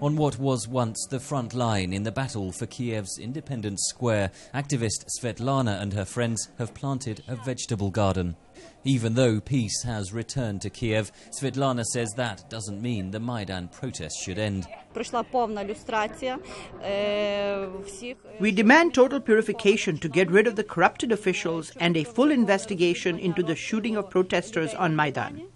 On what was once the front line in the battle for Kyiv's Independence Square, activist Svetlana and her friends have planted a vegetable garden. Even though peace has returned to Kyiv, Svetlana says that doesn't mean the Maidan protests should end. We demand total purification to get rid of the corrupted officials and a full investigation into the shooting of protesters on Maidan.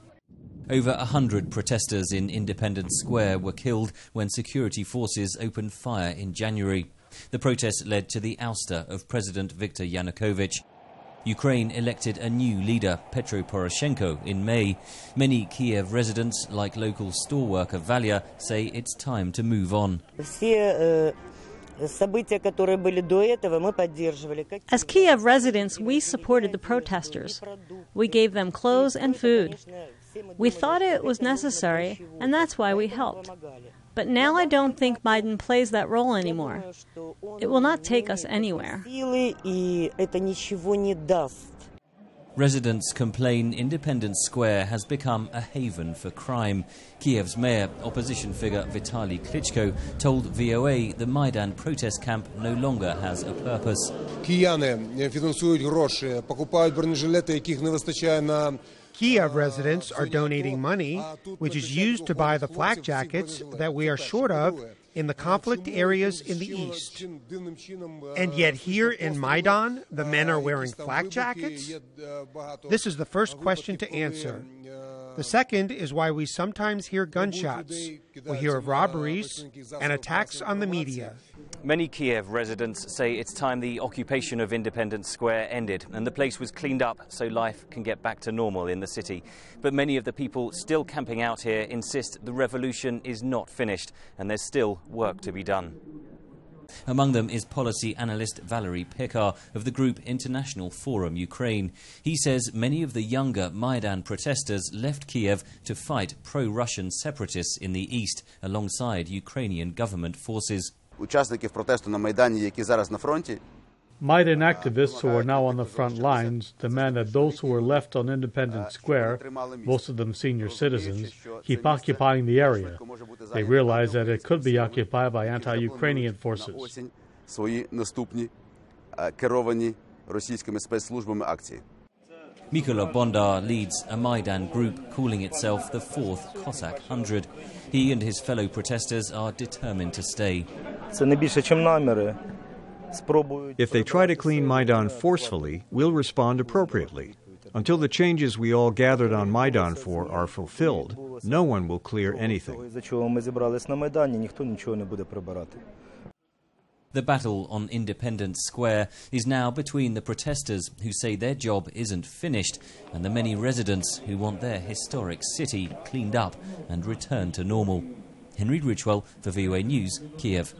Over 100 protesters in Independence Square were killed when security forces opened fire in January. The protest led to the ouster of President Viktor Yanukovych. Ukraine elected a new leader, Petro Poroshenko, in May. Many Kyiv residents, like local store worker Valia, say it's time to move on. As Kyiv residents, we supported the protesters. We gave them clothes and food. We thought it was necessary, and that's why we helped. But now I don't think Maidan plays that role anymore. It will not take us anywhere. Residents complain Independence Square has become a haven for crime. Kyiv's mayor, opposition figure Vitaly Klitschko, told VOA the Maidan protest camp no longer has a purpose. Kyiv residents are donating money, which is used to buy the flak jackets that we are short of in the conflict areas in the east. And yet here in Maidan, the men are wearing flak jackets? This is the first question to answer. The second is why we sometimes hear gunshots. We hear of robberies and attacks on the media. Many Kyiv residents say it's time the occupation of Independence Square ended and the place was cleaned up so life can get back to normal in the city. But many of the people still camping out here insist the revolution is not finished and there's still work to be done. Among them is policy analyst Valery Pekar of the group International Forum Ukraine. He says many of the younger Maidan protesters left Kyiv to fight pro-Russian separatists in the east alongside Ukrainian government forces. Maidan activists who are now on the front lines demand that those who were left on Independence Square, most of them senior citizens, keep occupying the area. They realize that it could be occupied by anti-Ukrainian forces. Mykola Bondar leads a Maidan group calling itself the 4th Cossack 100. He and his fellow protesters are determined to stay. If they try to clean Maidan forcefully, we'll respond appropriately. Until the changes we all gathered on Maidan for are fulfilled, no one will clear anything. The battle on Independence Square is now between the protesters who say their job isn't finished and the many residents who want their historic city cleaned up and returned to normal. Ridgwell for VOA News, Kyiv.